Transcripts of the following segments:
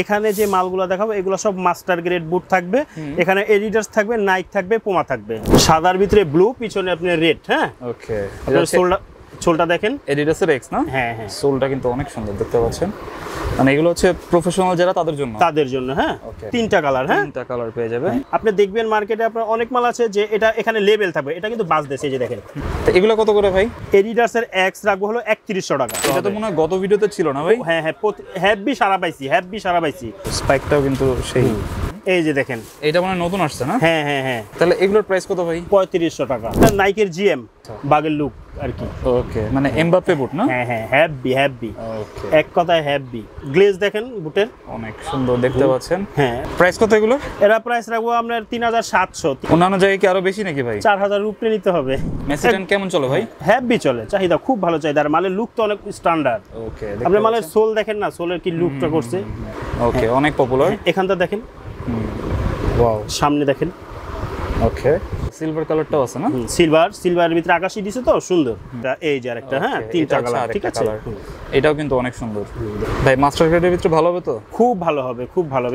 এখানে যে মালগুলো দেখাবো এগুলো সব মাস্টার গ্রেড বুট থাকবে। এখানে এডিডাস থাকবে, নাইক থাকবে, পুমা থাকবে। সাদার ভিতরে ব্লু, পিছনে আপনার রেড। হ্যাঁ, ওকে। সোলটা দেখেন এডিডাসের এক্স না? হ্যাঁ হ্যাঁ, সোলটা কিন্তু অনেক সুন্দর দেখতে পাচ্ছেন। মানে এগুলো হচ্ছে প্রফেশনাল যারা তাদের জন্য। হ্যাঁ, তিনটা কালার। হ্যাঁ, তিনটা কালার পেয়ে যাবেন। আপনি দেখবেন মার্কেটে আপনার অনেক মাল আছে যে এটা এখানে লেবেল থাকবে, এটা কিন্তু বাস দেশে। এই যে দেখেন, তো এগুলো কত করে ভাই? এডিডাসের এক্স রাখবো হলো 3100 টাকা। এটা তো মনে হয় গত ভিডিওতে ছিল না ভাই? হ্যাঁ হ্যাঁ, হ্যাপি সারা পাইছি। স্পাইকটাও কিন্তু সেই। এই যে দেখেন, এটা মানে নতুন আসছে না? হ্যাঁ হ্যাঁ হ্যাঁ। তাহলে এগুলোর প্রাইস কত ভাই? 3500 টাকা। নাইকের জিএম বাগের লুক আর কি। ওকে, মানে এমবাপ্পে বুট না? হ্যাঁ হ্যাঁ, হ্যাপি। ওকে, এক কথায় হ্যাপি। গ্লেজ দেখেন বুটের, অনেক সুন্দর দেখতে পাচ্ছেন। হ্যাঁ, প্রাইস কত এগুলো? এরা প্রাইস রাখবো আপনার 3700। অন্যান্য জায়গায় কি আরো বেশি নাকি ভাই? 4000 উপরে নিতে হবে। মেসিডেন কেমন চলে ভাই? হ্যাপি চলে, চাহিদা খুব ভালো চাহিদা। আর মালের লুক তো অনেক স্ট্যান্ডার্ড। ওকে, আপনি মালের সোল দেখেন না, সোলের কি লুকটা করছে। ওকে, অনেক পপুলার। এখানটা দেখেন, ওয়াও, সামনে দেখেন। ওকে, সিলভার কালারটাও আছে না? সিলভারের ভিতরে আকাশি দিছে তো সুন্দর। এই যে আরেকটা, হ্যাঁ, তিনটা কালার। ঠিক আছে, এটাও কিন্তু অনেক সুন্দর ভাই। মাস্টার গ্রেডের ভিতরে ভালো হবে তো? খুব ভালো হবে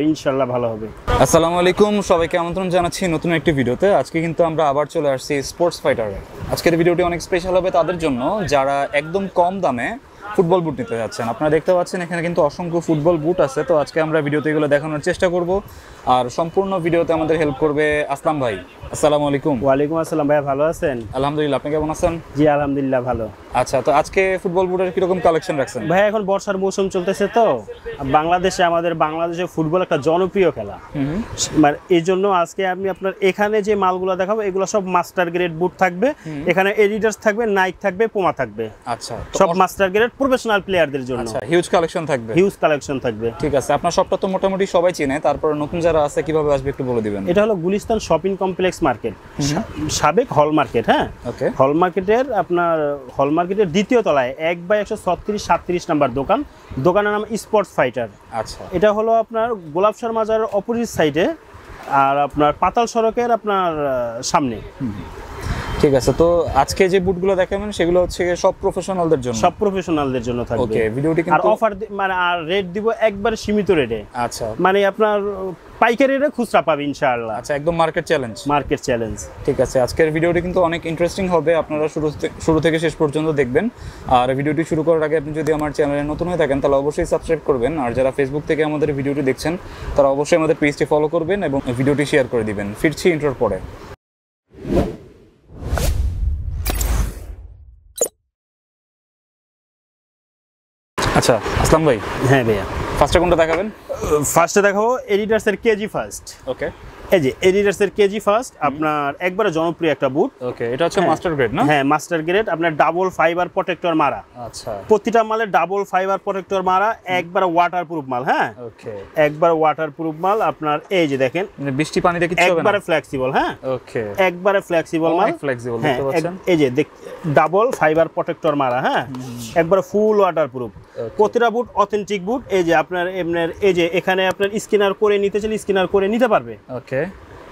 ইনশাআল্লাহ ভালো হবে। আসসালামু আলাইকুম, সবাইকে আমন্ত্রণ জানাচ্ছি নতুন একটি ভিডিওতে। আজকে কিন্তু আমরা আবার চলে আসছি স্পোর্টস ফাইটারে। আজকের ভিডিওটি অনেক স্পেশাল হবে তাদের জন্য যারা একদম কম দামে ফুটবল বুট নিতে যাচ্ছেন। আপনারা দেখতে পাচ্ছেন এখানে কিন্তু অসংখ্য ফুটবল বুট আছে। তো আজকে আমরা ভিডিওতে এগুলো দেখানোর চেষ্টা করব। আর সম্পূর্ণ ভিডিওতে আমাদের হেল্প করবে আসলাম ভাই। আসসালামু আলাইকুম। ওয়ালাইকুম আসসালাম ভাইয়া, ভালো আছেন? আলহামদুলিল্লাহ, আপনি কেমন আছেন? জি আলহামদুলিল্লাহ ভালো। আচ্ছা, তো আজকে ফুটবল বুটের কিরকম কালেকশন রাখছেন ভাই? এখন বর্ষার মৌসুম চলতেছে তো বাংলাদেশে ফুটবল একটা জনপ্রিয় খেলা। মানে এই জন্য আজকে আমি আপনার এখানে যে মালগুলো দেখাবো এগুলো সব মাস্টার গ্রেড বুট থাকবে। এখানে এডিডাস থাকবে, নাইক থাকবে, পুমা থাকবে। আচ্ছা, সব মাস্টার গ্রেড প্রফেশনাল প্লেয়ারদের জন্য। আচ্ছা, হিউজ কালেকশন থাকবে। ঠিক আছে, আপনার শপটা তো মোটামুটি সবাই চেনে, তারপর নতুন যারা আছে কিভাবে আসবে একটু বলে দিবেন। এটা হলো গুলিস্তান শপিং কমপ্লেক্স মার্কেট, সাবেক হল মার্কেট। হ্যাঁ, ওকে। হল মার্কেটের দ্বিতীয় তলায় 1/136-37 নাম্বার দোকানের নাম স্পোর্টস ফাইটার। আচ্ছা, এটা হলো আপনার গোলাপসার মাজারের অপোজিট সাইডে, আর আপনার পাতাল সড়কের আপনার সামনে। ঠিক আছে, তো আজকে যে বুটগুলো দেখাবেন সেগুলো হচ্ছে সব প্রফেশনালদের জন্য থাকবে। ওকে, ভিডিওটি কিন্তু আর অফার মানে আর রেট দিব একবারে সীমিত রেটে। আচ্ছা, মানে আপনার পাইকারি রেটে খুচরা পাবে ইনশাআল্লাহ। আচ্ছা, একদম মার্কেট চ্যালেঞ্জ। ঠিক আছে, আজকের ভিডিওটি কিন্তু অনেক ইন্টারেস্টিং হবে। আপনারা শুরু থেকে শেষ পর্যন্ত দেখবেন। আর ভিডিওটি শুরু করার আগে আপনি যদি আমার চ্যানেলে নতুন হয়ে থাকেন তাহলে অবশ্যই সাবস্ক্রাইব করবেন। আর যারা ফেসবুক থেকে আমাদের ভিডিওটি দেখছেন তারা অবশ্যই আমাদের পেজটি ফলো করবেন এবং ভিডিওটি শেয়ার করে দিবেন। ফিরছি ইন্ট্রোর পরে। আচ্ছা আসলাম ভাই। হ্যাঁ ভাইয়া, ফার্স্টে কোনটা দেখাবেন? ফার্স্টে দেখাবো এডিডাসের কেজি ফার্স্ট। ওকে, এই যে এডিডাসের কেজি ফার্স্ট আপনার একবারে জনপ্রিয় একটা বুট। ওকে, এটা হচ্ছে মাস্টার গ্রেড না? হ্যাঁ, মাস্টার গ্রেড। আপনার ডাবল ফাইবার প্রোটেক্টর মারা। আচ্ছা, প্রতিটা মালে ডাবল ফাইবার প্রোটেক্টর মারা, একবারে ওয়াটারপ্রুফ মাল। হ্যাঁ, ওকে, একবারে ওয়াটারপ্রুফ মাল। আপনার এই যে দেখেন, মানে বৃষ্টি পানিতে কিছু হবে না, একবারে ফ্লেক্সিবল। হ্যাঁ, ওকে, একবারে ফ্লেক্সিবল মাল, ফ্লেক্সিবল দেখতে পাচ্ছেন। এই যে ডাবল ফাইবার প্রোটেক্টর মারা। হ্যাঁ, একবারে ফুল ওয়াটারপ্রুফ। প্রতিটা বুট অথেন্টিক বুট। এই যে আপনার এই যে এখানে আপনার স্ক্যানার করে নিতে চাইলে স্ক্যানার করে নিতে পারবে। ওকে,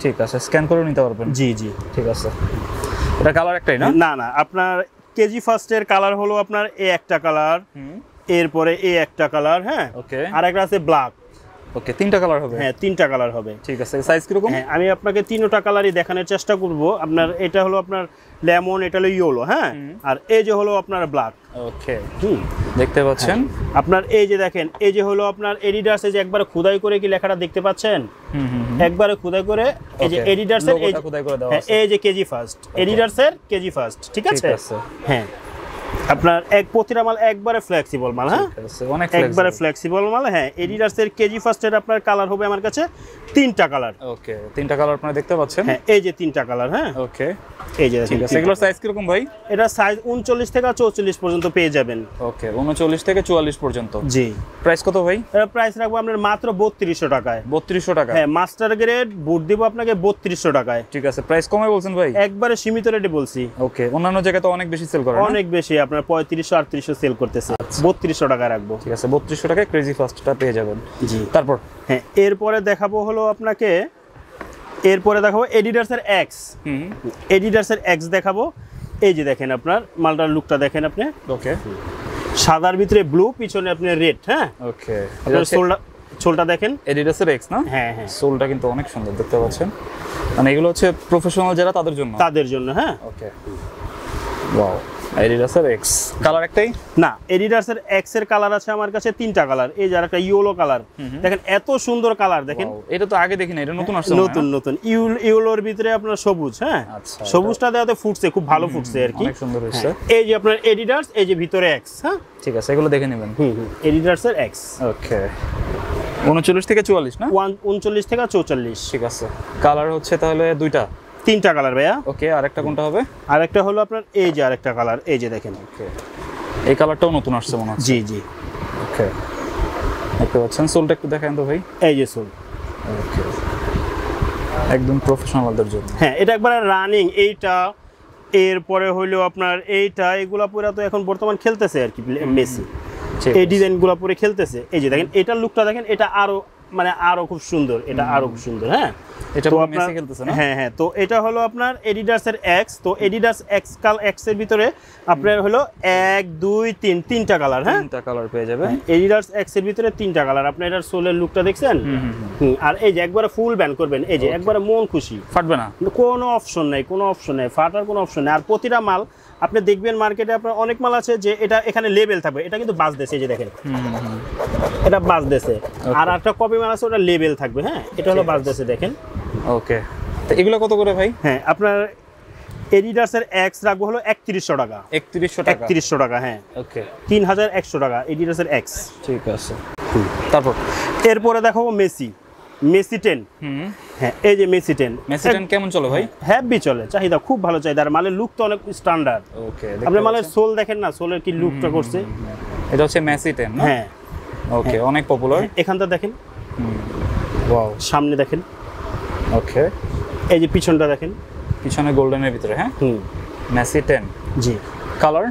ঠিক আছে, স্ক্যান করে নিতে পারবেন। জি, ঠিক আছে। এটা কালার একটাই না? না, আপনার কেজি ফার্স্টের কালার হলো আপনার এই একটা কালার, এরপরে এই একটা কালার। হ্যাঁ, ওকে, আর একটা আছে ব্ল্যাক। ওকে, তিনটা কালার হবে? হ্যাঁ, তিনটা কালার হবে। ঠিক আছে, সাইজ কিরকম? হ্যাঁ, আমি আপনাকে তিনটা কালারই দেখানোর চেষ্টা করব। আপনার এটা হলো আপনার লেমন, এটা হলো ইয়েলো। হ্যাঁ, আর এই যে হলো আপনার ব্ল্যাক। ওকে, দেখতে পাচ্ছেন আপনার এই যে দেখেন, এই যে হলো আপনার এডিডাস। এই যে একবারে খোদাই করে কি লেখাটা দেখতে পাচ্ছেন? একবারে খোদাই করে এই যে এডিডাসের এই যে কেজি ফার্স্ট, এডিডাসের কেজি ফার্স্ট। ঠিক আছে, হ্যাঁ, আপনার প্রতিটা মাল একবারে ফ্লেক্সিবল মাল। হ্যাঁ, একবারে ফ্লেক্সিবল মাল। হ্যাঁ, এডিডাসের কেজি ফার্স্টের আপনার কালার হবে আমার কাছে তিনটা কালার। ওকে, তিনটা কালার আপনারা দেখতে পাচ্ছেন। হ্যাঁ, এই যে তিনটা কালার। হ্যাঁ, ওকে, এই যে ঠিক আছে। এগুলোর সাইজ কিরকম ভাই? এটা সাইজ 39 থেকে 44 পর্যন্ত পেয়ে যাবেন। ওকে, 39 থেকে 44 পর্যন্ত। জি, প্রাইস কত ভাই? এটা প্রাইস রাখবো আপনার মাত্র 3200 টাকায়। 3200 টাকা? হ্যাঁ, মাস্টার গ্রেড বুট দিব আপনাকে 3200 টাকায়। ঠিক আছে, প্রাইস কমে বলছেন ভাই? একবারে সীমিত রেটে বলছি। ওকে, অন্যান্য জায়গায় তো অনেক বেশি সেল করে না? অনেক বেশি, আপনার 3500-3800 সেল করতেছে। 3200 টাকা রাখবো। ঠিক আছে, 3200 টাকায় ক্রেজি ফার্স্টটা পেয়ে যাবেন। জি, তারপর হ্যাঁ, এরপরে দেখাবো এডিডাসের এক্স। এডিডাসের এক্স দেখাবো। এই যে দেখেন, আপনার মালটার লুকটা দেখেন আপনি। ওকে, সাদার ভিতরে ব্লু, পিছনে আপনি রেড। হ্যাঁ, ওকে, সোলটা দেখেন এডিডাসের এক্স না? হ্যাঁ হ্যাঁ, সোলটা কিন্তু অনেক সুন্দর দেখতে পাচ্ছেন, মানে এগুলো হচ্ছে প্রফেশনাল যারা তাদের জন্য। হ্যাঁ ওকে, ওয়াও, এডিডাসের এক্স। কালার একটাই না, এডিডাসের এক্স এর কালার আছে আমার কাছে 3টা কালার। এই যে আরেকটা ইয়েলো কালার, দেখেন এত সুন্দর কালার দেখেন। এটা তো আগে দেখি না, এটা নতুন আসছে। নতুন ইয়েলোর ভিতরে আপনার সবুজ। হ্যাঁ, সবুজটা দেওয়াতে ফুটছে, খুব ভালো ফুটছে আর কি, অনেক সুন্দর হয়েছে। এই যে আপনার এডিডাস, এই যে ভিতরে এক্স। হ্যাঁ ঠিক আছে, এগুলো দেখে নেবেন। এডিডাসের এক্স। ওকে, 39 থেকে 44 না? 39 থেকে 44। ঠিক আছে, কালার হচ্ছে তাহলে 3টা কালার ভাইয়া। ওকে, আরেকটা কোনটা হবে? আরেকটা হলো আপনার এই যে আরেকটা কালার, এই যে দেখেন। ওকে, এই কালারটাও নতুন আসছে মনে হচ্ছে। জি জি। ওকে, দেখতে পাচ্ছেন, সোলটা একটু দেখান তো ভাই। এই যে সোল। ওকে, একদম প্রফেশনালদের জন্য। হ্যাঁ, এটা একবার রানিং। এইটা, এরপরে হইলো আপনার এইটা, এগুলা পুরা তো এখন বর্তমান খেলতেছে আর কি মেসি, এই ডিজাইনগুলো পরে খেলতেছে। এই যে দেখেন, এটার লুকটা দেখেন, এটা আরো খুব সুন্দর, এটা আরো খুব সুন্দর। হ্যাঁ, এটা তো মেসি খেলতেছে না? হ্যাঁ হ্যাঁ, তো এটা হলো আপনার এডিডাসের এক্স। তো এডিডাস এক্স এর ভিতরে আপনার হলো 1 2 3 3টা কালার। হ্যাঁ, 3টা কালার পেয়ে যাবেন এডিডাস এক্স এর ভিতরে 3টা কালার। আপনি এটার সোলের লুকটা দেখছেন? আর এই যে একবারে ফুল ব্যান্ড করবেন, এই যে একবারে মন খুশি, ফাটবে না, কোনো অপশন নাই, কোনো অপশন নাই, ফাটার কোনো অপশন নেই। আর প্রতিটা মাল আপনি দেখবেন মার্কেটে আপনার অনেক মাল আছে যে এটা এখানে লেবেল থাকবে, এটা কিন্তু বাজ দেশে, এই যে দেখেন এটা বাজ দেশে। আর একটা কপি মাল আছে ওটা লেবেল থাকবে। হ্যাঁ, এটা হলো বাজ দেশে, দেখেন। ওকে, তো এগুলো কত করে ভাই? হ্যাঁ, আপনার এডিডাসের এক্স রাখবো হলো 3100 টাকা। 3100 টাকা। হ্যাঁ, ওকে, 3100 টাকা এডিডাসের এক্স। ঠিক আছে, তারপর এরপরে দেখাবো মেসি 10। হ্যাঁ, এই যে মেসি 10 কেমন চলে ভাই? হ্যাপি চলে, চাহিদা খুব ভালো চাহিদা। আর মালের লুক তো অনেক স্ট্যান্ডার্ড। ওকে, আপনি মালের সোল দেখেন না, সোলের কি লুকটা করছে। এটা হচ্ছে মেসি 10 না? হ্যাঁ, ওকে, অনেক পপুলার। এখানটা দেখেন, ওয়াও, সামনে দেখেন। ওকে, এই যে পিছনটা দেখেন, পিছনে গোল্ডেনের ভিতরে। হ্যাঁ, মেসি 10। জি। কালার,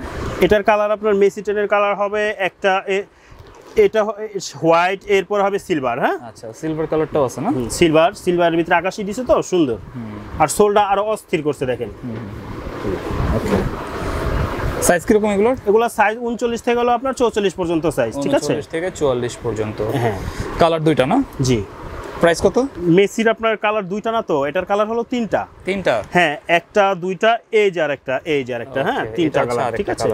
এটার কালার আপনার মেসি 10 এর কালার হবে একটা, এটা হোয়াইট, এরপর হবে সিলভার। হ্যাঁ, আচ্ছা, সিলভার কালারটাও আছে না? সিলভারের ভিতরে আকাশি দিছে তো সুন্দর। আর সোলটা আরো অস্থির করছে দেখেন। ওকে, সাইজ কিরকম এগুলোর? এগুলো সাইজ 39 থেকে হলো আপনার 44 পর্যন্ত সাইজ। ঠিক আছে, 39 থেকে 44 পর্যন্ত। হ্যাঁ, কালার 2টা না? জি। প্রাইস কত? মেসির আপনার কালার 2টা না, তো এটার কালার হলো 3টা। হ্যাঁ, একটা 2টা, এই যে আরেকটা, এই যে আরেকটা। হ্যাঁ, 3টা কালার। ঠিক আছে,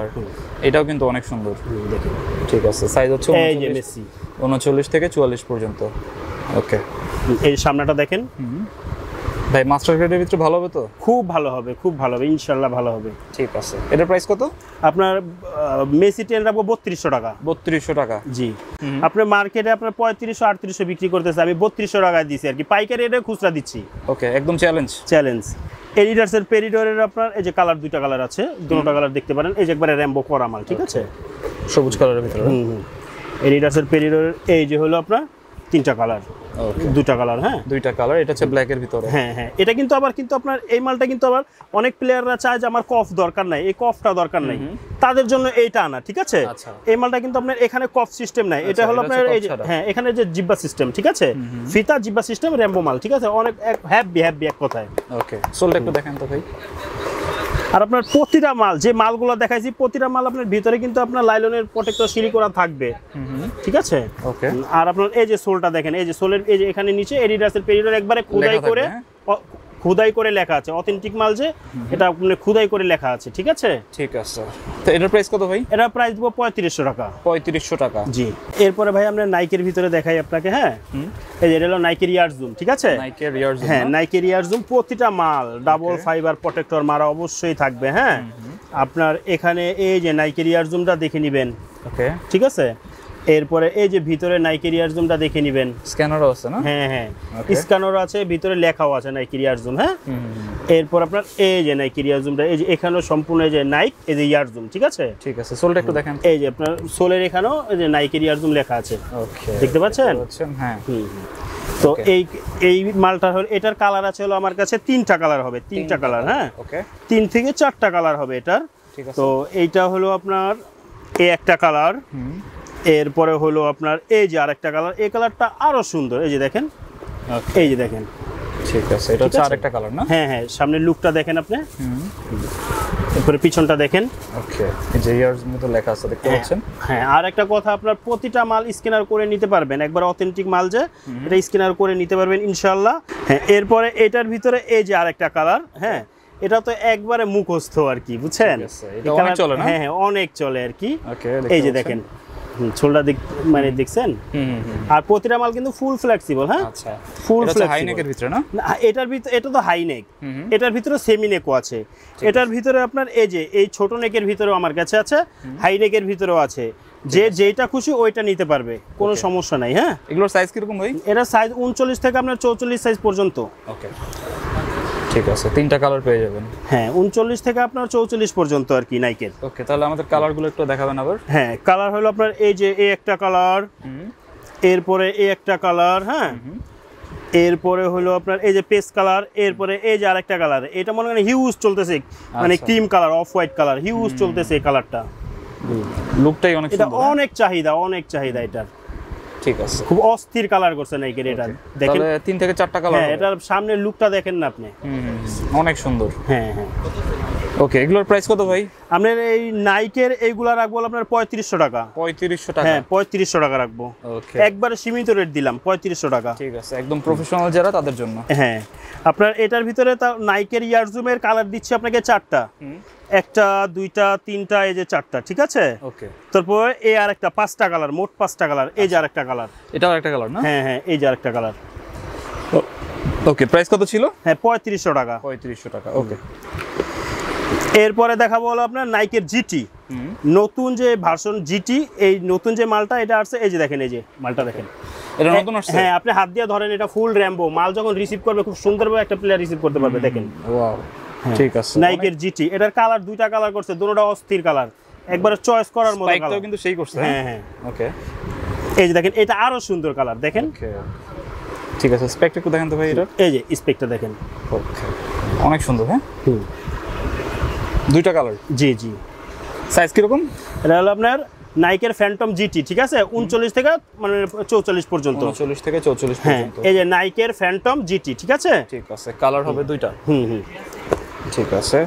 এটাও কিন্তু অনেক সুন্দর দেখেন। ঠিক আছে, সাইজ হচ্ছে এই যে মেসি 39 থেকে 44 পর্যন্ত। ওকে, এই সামনেটা দেখেন ভাই। মাস্টার গ্রেডের ভিতরে ভালো হবে তো? খুব ভালো হবে, খুব ভালো হবে, ইনশাআল্লাহ ভালো হবে। ঠিক আছে, এটার প্রাইস কত? আপনার মেসি 10 রাখবো 3200 টাকা। 3200 টাকা? জি। আপনার মার্কেটে আপনার 3500 3800 বিক্রি করতেছে, আমি 3200 টাকায় দিচ্ছি আর কি, পাইকারি রেটে খুচরা দিচ্ছি। ওকে, একদম চ্যালেঞ্জ। এডিডাসের পেরিডরের আপনার এই যে কালার 2টা কালার আছে, দুটোটা কালার দেখতে পারেন। এই যে একবারে র্যাম্বো করা মাল। ঠিক আছে, সবুজ কালারের ভিতরে। এডিডাসের পেরিডরের এই যে হলো আপনার 3টা কালার, 2টা কালার। হ্যাঁ, 2টা কালার। এটা হচ্ছে ব্ল্যাক এর ভিতরে। হ্যাঁ হ্যাঁ, এটা কিন্তু আবার কিন্তু আপনার এই মালটা কিন্তু আবার অনেক প্লেয়াররা চায় যে আমার কফ দরকার নাই, এই কফটা দরকার নাই, তাদের জন্য এইটা আনা। ঠিক আছে, এই মালটা কিন্তু আপনার এখানে কফ সিস্টেম নাই, এটা হলো আপনার এই যে, হ্যাঁ, এখানে যে জিব্বা সিস্টেম। ঠিক আছে, ফিতা জিব্বা সিস্টেম, র্যাম্বো মাল। ঠিক আছে, অনেক হ্যাপি এক কথায়। ওকে, সোলটা একটু দেখেন তো ভাই। আর আপনার প্রতিটা মাল, যে মালগুলো দেখাইছি, প্রতিটা মাল আপনার ভিতরে কিন্তু আপনার লাইলনের প্রোটেক্টর সিলি করা থাকবে। ঠিক আছে, ওকে। আর আপনার এই যে সোলটা দেখেন, এই যে সোলের এই যে এখানে নিচে এডিডাসের পেরিডর একবারে খুদাই করে লেখা আছে, অথেন্টিক মাল যে, এটা আপনি খুদাই করে লেখা আছে। ঠিক আছে, ঠিক আছে। তো এটার প্রাইস কত ভাই? এটা প্রাইস দিব 3500 টাকা। 3500 টাকা? জি। এরপরে ভাই আমরা নাইকের ভিতরে দেখাই আপনাকে। হ্যাঁ, এই যে এটা হলো নাইকের ইয়ার জুম। ঠিক আছে, নাইকের ইয়ার জুম। হ্যাঁ, নাইকের ইয়ার জুম, প্রতিটা মাল ডাবল ফাইবার প্রোটেক্টর মারা অবশ্যই থাকবে। হ্যাঁ, আপনার এখানে এই যে নাইকের ইয়ার জুমটা দেখে নেবেন। ওকে, ঠিক আছে, এরপরে এই যে ভিতরে নাইকের ইয়ার জুমটা দেখে নেবেন। স্ক্যানারও আছে না? হ্যাঁ হ্যাঁ, স্ক্যানার আছে, ভিতরে লেখাও আছে নাইকের ইয়ার জুম। হ্যাঁ, এরপর আপনার এই যে নাইকের ইয়ার জুমটা, এই যে এখানেও সম্পূর্ণ এই যে নাইক, এই যে ইয়ার জুম। ঠিক আছে, ঠিক আছে। সোলটা একটু দেখেন। এই যে আপনার সোলের এখানেও এই যে নাইকের ইয়ার জুম লেখা আছে। ওকে, দেখতে পাচ্ছেন? হ্যাঁ। তো এই মালটা হলো, এটার কালার আছে হলো আমার কাছে 3টা কালার হবে, 3টা কালার। হ্যাঁ, ওকে, 3 থেকে 4টা কালার হবে এটার। তো এইটা হলো আপনার এই একটা কালার, এরপরে হলো আপনার এই যে আরেকটা কালার, এই কালারটা আরো সুন্দর। এই যে দেখেন, এই যে দেখেন। ঠিক আছে, এটা হচ্ছে আরেকটা কালার না? হ্যাঁ হ্যাঁ, সামনের লুকটা দেখেন আপনি। এরপরে পিছনটা দেখেন। ওকে, এই যে ইয়ার্স মতো লেখা আছে দেখতে পাচ্ছেন। হ্যাঁ, আর একটা কথা, আপনার প্রতিটা মাল স্ক্যানার করে নিতে পারবেন, একবার অথেন্টিক মাল যে এটা স্ক্যানার করে নিতে পারবেন ইনশাআল্লাহ। হ্যাঁ, এরপরে এটার ভিতরে এই যে আরেকটা কালার, হ্যাঁ এটা তো একবারে মুখস্থ আর কি, বুঝছেন? এটা অনেক চলে না? হ্যাঁ হ্যাঁ, অনেক চলে আর কি। ওকে, এই যে দেখেন ছোলটা মানে দেখছেন, আর প্রতিটা মাল কিন্তু ফুল ফ্লেক্সিবল। হ্যাঁ, আচ্ছা, ফুল এটা ফ্লেক্সিবল। হাই নেকের ভিতরে না? এটার ভিতরে, এটা তো হাই নেক, এটার ভিতরে সেমি নেকও আছে। এটার ভিতরে আপনার এই যে এই ছোট নেকের ভিতরেও আমার কাছে আছে, হাই নেকের ভিতরেও আছে, যে যেটা খুশি ওইটা নিতে পারবে, কোনো সমস্যা নাই। হ্যাঁ, এগুলোর সাইজ কিরকম ভাই? এটা সাইজ 39 থেকে আপনার 44 সাইজ পর্যন্ত। ওকে, ঠিক আছে, তিনটা কালার পেয়ে যাবেন। হ্যাঁ, 39 থেকে আপনার 44 পর্যন্ত আর কি নাইকের। ওকে, তাহলে আমাদের কালারগুলো একটু দেখাবেন আবার। হ্যাঁ, কালার হলো আপনার এই যে এই একটা কালার, এরপরে এই একটা কালার, হ্যাঁ এরপরে হলো আপনার এই যে পেস্ট কালার, এরপরে এই যে আরেকটা কালার, এটা মনে করেন হিউজ চলতেছে, মানে cream colour, off white colour, huge চলতেছে এই কালারটা। লুকটাই অনেক এটা সুন্দর, অনেক চাহিদা, অনেক চাহিদা এটার। ঠিক আছে, খুব অস্থির কালার করছে নাইকের এটা, দেখেন। তাহলে 3 থেকে 4টা কালার। হ্যাঁ, এটার সামনের লুকটা দেখেন না আপনি, অনেক সুন্দর। হ্যাঁ হ্যাঁ। ওকে, এগুলোর প্রাইস কত ভাই? আপনার এই নাইকের এইগুলা রাখবো আপনার 3500 টাকা। 3500 টাকা? হ্যাঁ, 3500 টাকা রাখবো। ওকে, একবারে সীমিত রেট দিলাম, 3500 টাকা। ঠিক আছে, একদম প্রফেশনাল যারা তাদের জন্য। হ্যাঁ, আপনার এটার ভিতরে নাইকের ইয়ারজুমের কালার দিচ্ছি আপনাকে 4টা, একটা, দুইটা, তিনটা, এই যে 4টা, ঠিক আছে? ওকে, তারপর এই আর একটা 5টা কালার, মোট 5টা কালার, এই যে আরেকটা কালার। এটাও একটা কালার না? হ্যাঁ হ্যাঁ, এই যে আরেকটা কালার। ওকে, প্রাইস কত ছিল? হ্যাঁ, 3500 টাকা। 3500 টাকা। ওকে, এরপরে দেখাবো হলো আপনার নাইকের জিটি, নতুন যে ভার্সন জিটি, এই নতুন যে মালটা এটা আসছে, এই যে দেখেন, এই যে মালটা দেখেন, এটা নতুন আসছে। হ্যাঁ, আপনি হাত দিয়ে ধরেন, এটা ফুল র্যাম্বো মাল, যখন রিসিভ করবে খুব সুন্দরভাবে একটা প্লেয়ার রিসিভ করতে পারবে, দেখেন। ওয়াও, ঠিক আছে। নাইকের জিটি, এটার কালার দুইটা কালার করছে, দুটোটা অস্থির কালার, একবারে চয়েস করার মতো কালার। স্পাইকটাও কিন্তু সেই করছে। হ্যাঁ হ্যাঁ, ওকে, এই যে দেখেন, এটা আরো সুন্দর কালার, দেখেন। ওকে, ঠিক আছে, স্পেকটা একটু দেখেন তো ভাই এটা। এই যে স্পেকটা দেখেন। ওকে, অনেক সুন্দর। হ্যাঁ, দুইটা কালার। জি জি। সাইজ কিরকম? এটা হলো আপনার নাইকের ফ্যান্টম জিটি, ঠিক আছে, 39 থেকে মানে 44 পর্যন্ত। 39 থেকে 44 হ্যাঁ, পর্যন্ত। এই যে নাইকের ফ্যান্টম জিটি, ঠিক আছে। ঠিক আছে, কালার হবে দুইটা। হুম, ঠিক আছে,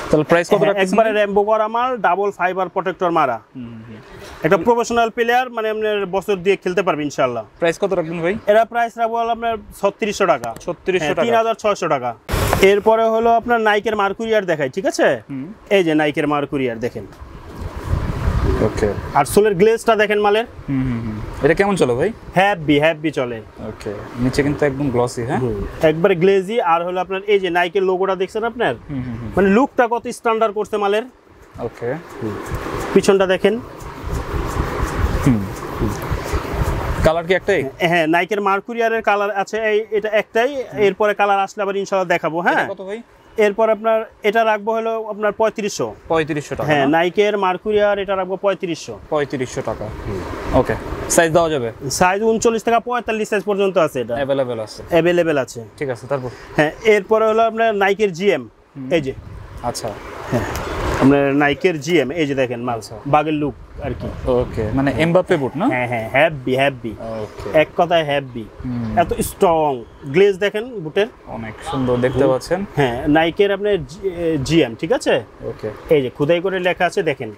তাহলে প্রাইস কত রাখছেন? একবারে র্যাম্বো করা মাল, ডাবল ফাইবার প্রোটেক্টর মারা, একটা প্রফেশনাল প্লেয়ার, মানে আপনার বছর দিয়ে খেলতে পারবে ইনশাআল্লাহ। প্রাইস কত রাখবেন ভাই? এরা প্রাইস রাখবো হলো আপনার 3600 টাকা। 3600 টাকা, 3600 টাকা। এরপরে হলো আপনার নাইকের মার্কুরিয়ার দেখাই, ঠিক আছে। এই যে নাইকের মার্কুরিয়ার দেখেন। ওকে, আর সোলের গ্লেজটা দেখেন মালের। এটা কেমন চলে ভাই? হ্যাপি চলে। ওকে, নিচে কিন্তু একদম গ্লসি। হ্যাঁ, একবারে গ্লেজি। আর হলো আপনার এই যে নাইকের লোগোটা দেখছেন আপনার, মানে লুকটা কত স্ট্যান্ডার্ড করছে মালের। ওকে, পিছনটা দেখেন। কালার কি একটাই? হ্যাঁ, নাইকের মার্কুরিয়ারের কালার আছে এটা একটাই, এরপরে কালার আসলে আবার ইনশাআল্লাহ দেখাবো। হ্যাঁ, কত ভাই? এরপর আপনার এটা রাখবো হলো আপনার 3500 টাকা। হ্যাঁ, নাইকের মার্কুরিয়ার এটা রাখবো 3500 টাকা। ওকে, সাইজ দেওয়া যাবে? সাইজ 39 থেকে 45 সাইজ পর্যন্ত আছে, এটা অ্যাভেলেবেল আছে। ঠিক আছে, তারপর? হ্যাঁ, এরপরে হলো আপনার নাইকের জিএম, এই যে। আচ্ছা, হ্যাঁ, আপনার নাইকের জিএম, এই যে দেখেন মাল, বাগের লুক আর কি। ওকে, মানে এমবাপ্পে বুট না? হ্যাঁ হ্যাঁ, হ্যাপি। ওকে, এক কথায় হ্যাপি, এত স্ট্রং গ্লেজ দেখেন বুটের, অনেক সুন্দর দেখতে পাচ্ছেন। হ্যাঁ, নাইকের আপনার জিএম, ঠিক আছে। ওকে, এই যে খোদাই করে লেখা আছে, দেখেন।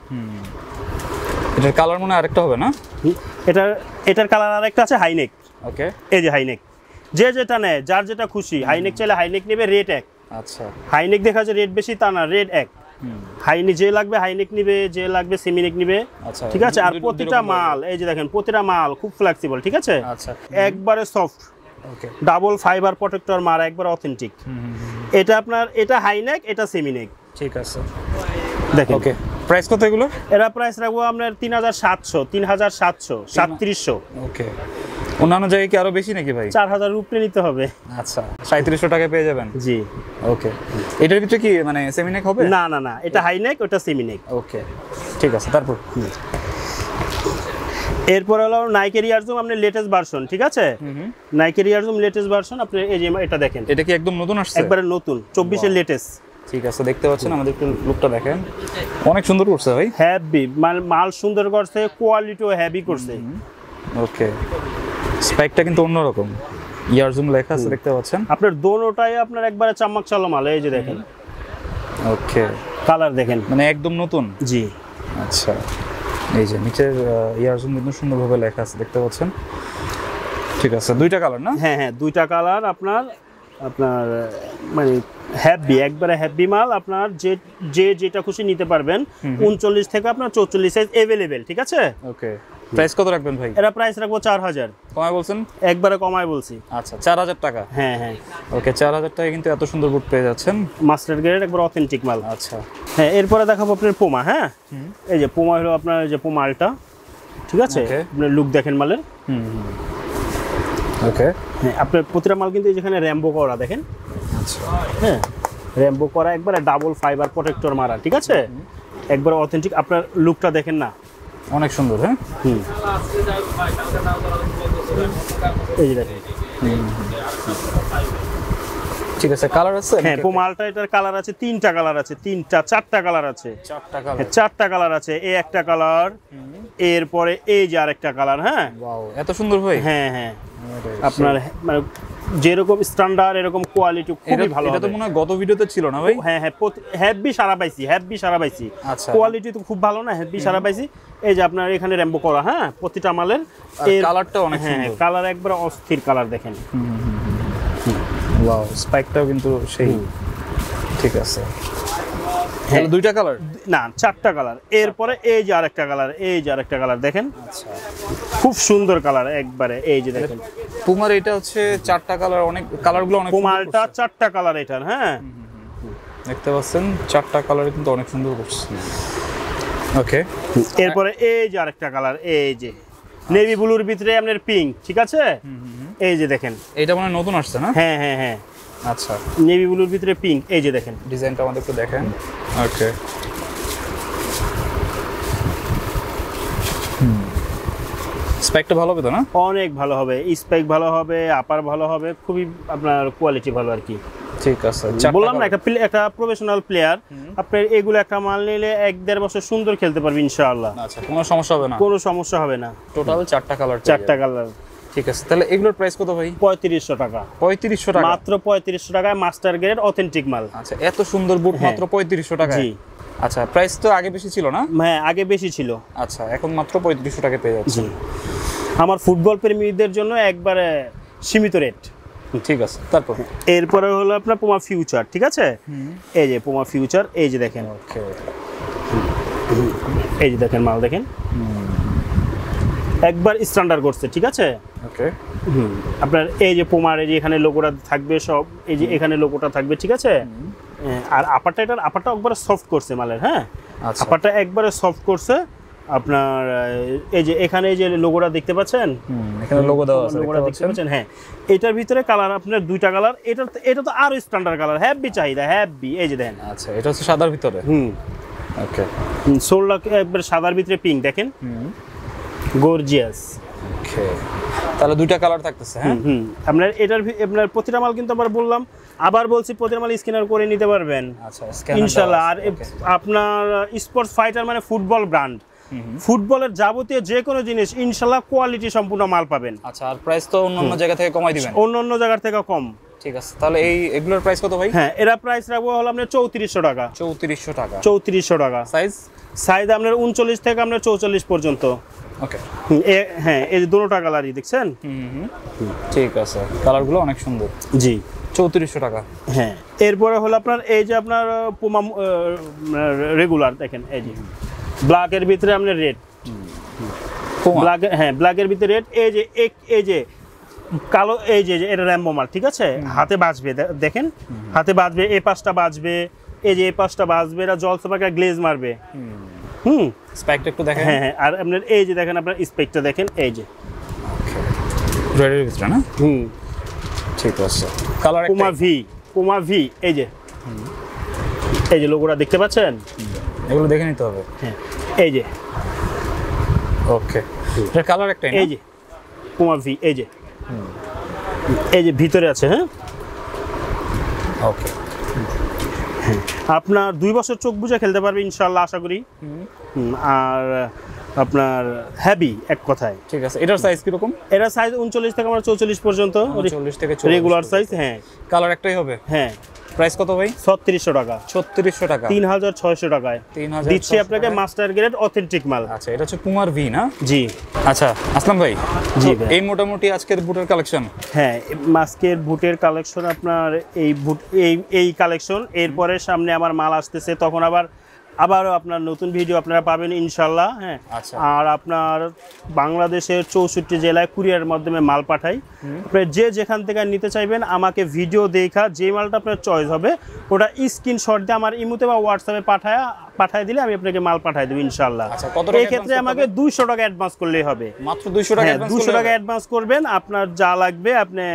এটার কালার মনে আরেকটা হবে না? এটার কালার আরেকটা আছে, হাইনেক। ওকে, এই যে হাইনেক, যে যেটা নেয়, যার যেটা খুশি, হাইনেক চাইলে হাইনেক নেবে, রেট এক। আচ্ছা, হাইনেক দেখা যায় রেট বেশি তা না, রেট এক। হাইনেক যে লাগবে হাইনেক নিবে, যে লাগবে সেমিনেক নিবে। আচ্ছা, ঠিক আছে। আর প্রতিটা মাল, এই যে দেখেন, প্রতিটা মাল খুব ফ্লেক্সিবল, ঠিক আছে। আচ্ছা, একবারে সফট, ওকে, ডাবল ফাইবার প্রোটেক্টর মারা, একবার অথেন্টিক। এটা আপনার, এটা হাইনেক, এটা সেমিনেক, ঠিক আছে। দেখেন। ওকে, প্রাইস কত এগুলো? এরা প্রাইস রাখবো আপনার 3700, 3700, ওকে। অন্যান্য জায়গায় কি আরো বেশি নাকি ভাই? 4000 উপরে নিতে হবে। আচ্ছা, 3700 টাকায় পেয়ে যাবেন। জি, ওকে। এটার ভিতরে কি মানে সেমিনেক হবে? না, এটা হাইনেক, ওটা সেমিনেক। ওকে, ঠিক আছে, তারপর? এরপর হলো নাইকের ইয়ারজুম, আপনার লেটেস্ট ভার্সন, ঠিক আছে। নাইকের ইয়ারজুম লেটেস্ট ভার্সন, আপনি এই যে এটা দেখেন। এটা কি একদম নতুন আসছে? একবারে নতুন, 24 এর লেটেস্ট। ঠিক আছে, দেখতে পাচ্ছেন, আমাদের একটু লুকটা দেখেন, অনেক সুন্দর করছে ভাই। হ্যাপি মাল সুন্দর করছে, কোয়ালিটিও হেভি করছে। ওকে, স্পাইকটা কিন্তু অন্যরকম, ইয়ারজুম লেখা আছে দেখতে পাচ্ছেন। আপনার দোনোটাই আপনার একবারে চামক চালো মাল, এই যে দেখেন। ওকে, কালার দেখেন, মানে একদম নতুন। জি আচ্ছা, এই যে নিচের ইয়ারজুম কিন্তু সুন্দরভাবে লেখা আছে, দেখতে পাচ্ছেন। ঠিক আছে, দুইটা কালার না? হ্যাঁ হ্যাঁ, দুইটা কালার আপনার মানে হ্যাপি, একবারে হ্যাপি মাল। আপনার যেটা খুশি নিতে পারবেন। 39 থেকে আপনার 44 সাইজ अवेलेबल, ঠিক আছে? ওকে, প্রাইস কত রাখবেন ভাই? এরা প্রাইস রাখবো 4000। কমায় বলছেন? একবারে কমায় বলছি। আচ্ছা, 4000 টাকা। হ্যাঁ হ্যাঁ, ওকে, 4000 টাকায় কিন্তু এত সুন্দর বুট পেয়ে যাচ্ছেন, মাস্টার গ্রেড, একবার অথেন্টিক মাল। আচ্ছা হ্যাঁ, এরপরে দেখাবো আপনার পুমা। হ্যাঁ, এই যে পুমা হলো আপনার, যে পুমা আলটা, ঠিক আছে? আপনার লুক দেখেন মালের। ওকে, হ্যাঁ, আপনার প্রতিটা মাল কিন্তু যেখানে র্যাম্বো করা দেখেন। আচ্ছা, হ্যাঁ, র্যাম্বো করা, একবারে ডাবল ফাইবার প্রোটেক্টর মারা, ঠিক আছে? একবার অথেন্টিক, আপনার লুকটা দেখেন না, অনেক সুন্দর। হ্যাঁ, এই যে দেখেন। ঠিক আছে, কালার আছে? হ্যাঁ, পুমালটা এটার কালার আছে, 3টা কালার আছে, 4টা কালার আছে। 4টা কালার? হ্যাঁ, 4টা কালার আছে। এই একটা কালার, এরপরে এই যে আরেকটা কালার। হ্যাঁ, ওয়াও, এত সুন্দর ভাই। হ্যাঁ হ্যাঁ, আপনার মানে যেরকম স্ট্যান্ডার্ড এরকম কোয়ালিটি খুবই ভালো। এটা তো মনে হয় গত ভিডিওতে ছিল না ভাই? হ্যাঁ হ্যাঁ, হ্যাপি সারা পাইছি। আচ্ছা, কোয়ালিটি তো খুব ভালো না, হ্যাপি সারা পাইছি। এই যে আপনার এখানে র্যাম্বো করা, হ্যাঁ, প্রতিটা মালের। কালারটা অনেক সুন্দর। হ্যাঁ, কালার একবার অস্থির কালার দেখেন। ওয়াও, স্পাইকটাও কিন্তু সেই। ঠিক আছে, হ্যাঁ, দুইটা কালার না, 4টা কালার। এরপরে এই যে আরেকটা কালার, দেখেন। আচ্ছা, খুব সুন্দর কালার একবারে, এই যে দেখেন। পুমার এটা হচ্ছে 4টা কালার, অনেক কালারগুলো অনেক। পুমালটা 4টা কালার এটার। হ্যাঁ, দেখতে পাচ্ছেন 4টা কালার কিন্তু অনেক সুন্দর করছে। ওকে, এরপরে এই যে আরেকটা কালার, এই যে নেভি ব্লুর ভিতরে আপনার পিঙ্ক, ঠিক আছে? এই যে দেখেন, এটা মনে হয় নতুন আসছে না? হ্যাঁ হ্যাঁ হ্যাঁ, আচ্ছা, নেভি ব্লুর ভিতরে পিঙ্ক, এই যে দেখেন। ডিজাইনটা আমাদের একটু দেখেন। ওকে, স্পেকটা ভালো হবে তো না? অনেক ভালো হবে, স্পাইক ভালো হবে, আপার ভালো হবে, খুবই আপনার কোয়ালিটি ভালো আর কি। ঠিক আছে, বললাম না, একটা প্রফেশনাল প্লেয়ার, আপনার এগুলো একটা মাল নিলে 1-1.5 বছর সুন্দর খেলতে পারবে ইনশাআল্লাহ। আচ্ছা, কোনো সমস্যা হবে না? কোনো সমস্যা হবে না। টোটাল 4টা কালার? 4টা কালার। ঠিক আছে, তাহলে এগুলোর প্রাইস কত ভাই? 3500 টাকা। 3500 টাকা? মাত্র 3500 টাকায় মাস্টার গ্রেড অথেন্টিক মাল। আচ্ছা, এত সুন্দর বুট মাত্র 3500 টাকা? জি। আচ্ছা, প্রাইস তো আগে বেশি ছিল না? হ্যাঁ, আগে বেশি ছিল। আচ্ছা, এখন মাত্র 3500 টাকা পেয়ে যাচ্ছে। আমার ফুটবল প্রেমীদের জন্য একবারে সীমিত রেট। ঠিক আছে, তারপর এরপরে হলো আপনার পুমা ফিউচার, ঠিক আছে? এই যে পুমা ফিউচার, এই যে দেখেন। ওকে, এই যে দেখেন মাল দেখেন, একবার স্ট্যান্ডার্ড করছে, ঠিক আছে? ওকে, আপনার এই যে পুমার এই যে এখানে লোগোটা থাকবে সব, এই যে এখানে লোগোটা থাকবে, ঠিক আছে? আর আপারটা একবারে সফট করছে মালের। হ্যাঁ, আপারটা একবারে সফট করছে। আপনার এই যে এখানে এই যে লোগোটা দেখতে পাচ্ছেন, এখানে লোগো দেওয়া আছে, লোগোটা দেখতে পাচ্ছেন। হ্যাঁ, এটার ভিতরে কালার আপনার 2টা কালার। এটা তো আরো স্ট্যান্ডার্ড কালার, হ্যাপি চাহিদা, হ্যাপি। এই যে দেখেন। আচ্ছা, এটা হচ্ছে সাদার ভিতরে? ওকে, সোলটা একবার সাদার ভিতরে পিঙ্ক দেখেন, গর্জিয়াস। ওকে, তাহলে 2টা কালার থাকতেছে। হ্যাঁ, আপনার আপনার প্রতিটা মাল কিন্তু বললাম, আবার বলছি, প্রতিটা মাল স্ক্যানার করে নিতে পারবেন। আচ্ছা, ইনশাআল্লাহ। আর আপনার স্পোর্টস ফাইটার মানে ফুটবল ব্র্যান্ড, ফুটবলের যাবতীয় যে কোনো জিনিস ইনশাআল্লাহ কোয়ালিটি সম্পূর্ণ মাল পাবেন। আচ্ছা, আর প্রাইস তো অন্য জায়গা থেকে কমাই দিবেন? অন্য জায়গা থেকে কম। ঠিক আছে, তাহলে এগুলোর প্রাইস কত ভাই? হ্যাঁ, এরা প্রাইস রাখবো হলো আপনার 3400 টাকা। 3400 টাকা? 3400 টাকা। সাইজ আপনার 39 থেকে আপনার 44 পর্যন্ত। ওকে, হ্যাঁ, এই দুটোটা কালারই দেখছেন। ঠিক আছে, কালারগুলো অনেক সুন্দর। জি, 3400 টাকা। হ্যাঁ, এরপরে হলো আপনার এই যে আপনার পুমা রেগুলার দেখেন, এই যে ব্ল্যাকের ভিতরে আপনার রেড, হ্যাঁ, ব্ল্যাকের ভিতরে রেড। এই যে কালো, এই যে এটা র্যাম্বো মাল, ঠিক আছে? হাতে বাজবে, দেখেন হাতে বাজবে, এই পাশটা বাজবে, এই যে এই পাশটা বাজবে, এরা জলসপাকা গ্লেজ মারবে। স্পেকটা একটু দেখেন। হ্যাঁ হ্যাঁ, আর আপনার এই যে দেখেন, আপনার স্পেকটা দেখেন, এই যে রেডের ভিতরে না? ঠিক আছে, কালার পুমা ভি, এই যে লোগোটা দেখতে পাচ্ছেন, এগুলো দেখে নিতে হবে। হ্যাঁ, এই যে ওকে, এটা কালার একটাই, এই যে পুমা ভি, এই যে ভিতরে আছে। হ্যাঁ, ওকে, আপনার 2 বছর চোখ বুঝে খেলতে পারবে ইনশাআল্লাহ, আশা করি। আর আপনার হেভি এক কথায়। ঠিক আছে, এটার সাইজ কি রকম? এটার সাইজ 39 থেকে আমরা 44 পর্যন্ত, 39 থেকে 44 রেগুলার সাইজ। হ্যাঁ, কালার একটাই হবে? হ্যাঁ, প্রাইস কত ভাই? 3600 টাকা। 3600 টাকা, 3600 টাকায় 3600 দিচ্ছি আপনাকে মাস্টার গ্রেড অথেন্টিক মাল। আচ্ছা, এটা হচ্ছে পুমার ভি না? জি। আচ্ছা আসলাম ভাই, জি তো ভাই। এই মোটামুটি আজকের বুটের কালেকশন। হ্যাঁ, মাস্কের বুটের কালেকশন আপনার এই বুট এই কালেকশন। এরপরে সামনে আমার মাল আসতেছে, তখন আবারও আপনার নতুন ভিডিও আপনারা পাবেন ইনশাল্লাহ। হ্যাঁ, আচ্ছা। আর আপনার বাংলাদেশের 64 জেলায় কুরিয়ারের মাধ্যমে মাল পাঠাই। আপনি যে যেখান থেকে নিতে চাইবেন আমাকে ভিডিও দেখা যে মালটা আপনার চয়েস হবে ওটা স্ক্রিনশট দিয়ে আমার ইমোতে বা হোয়াটসঅ্যাপে পাঠায় দিলে আমি আপনাকে মাল পাঠাই দেবো ইনশাল্লাহ। আচ্ছা, কত টাকা এই ক্ষেত্রে আমাকে 200 টাকা অ্যাডভান্স করলেই হবে। মাত্র 200 টাকা অ্যাডভান্স? 200 টাকা অ্যাডভান্স করবেন, আপনার যা লাগবে আপনি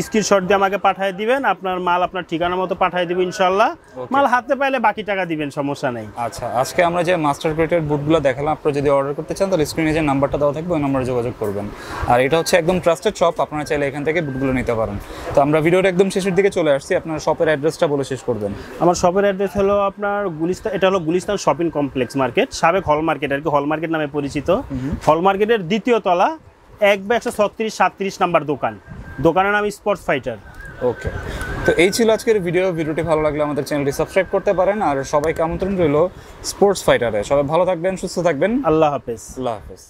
স্ক্রিনশট দিয়ে আমাকে পাঠিয়ে দিবেন, আপনার মাল আপনার ঠিকানা মতো পাঠিয়ে দিব ইনশাল্লাহ। মাল হাতে পাইলে বাকি টাকা দিবেন, সমস্যা নেই। আচ্ছা, আজকে আমরা যে মাস্টার গ্রেডের বুটগুলো দেখালাম, আপনারা যদি অর্ডার করতে চান তাহলে স্ক্রিনে যে নাম্বারটা দেওয়া থাকবে ওই নম্বরে যোগাযোগ করবেন। আর এটা হচ্ছে একদম ট্রাস্টেড শপ, আপনারা চাইলে এখান থেকে বুটগুলো নিতে পারেন। তো আমরা ভিডিওর একদম শেষের দিকে চলে আসছি, আপনার শপের অ্যাড্রেসটা বলে শেষ করবেন। আমার শপের অ্যাড্রেস হলো আপনার গুলিস্তান, এটা হলো গুলিস্তান শপিং কমপ্লেক্স মার্কেট, সাবেক হল মার্কেট আর কি, হল মার্কেট নামে পরিচিত। হল মার্কেটের দ্বিতীয় তলা 136-37 নাম্বার দোকানের নাম স্পোর্টস ফাইটার। ওকে, তো এই ছিল আজকের ভিডিওটি ভালো লাগলে আমাদের চ্যানেলটি সাবস্ক্রাইব করতে পারেন। আর সবাইকে আমন্ত্রণ রইল স্পোর্টস ফাইটারে। সবাই ভালো থাকবেন, সুস্থ থাকবেন। আল্লাহ হাফেজ। আল্লাহ হাফেজ।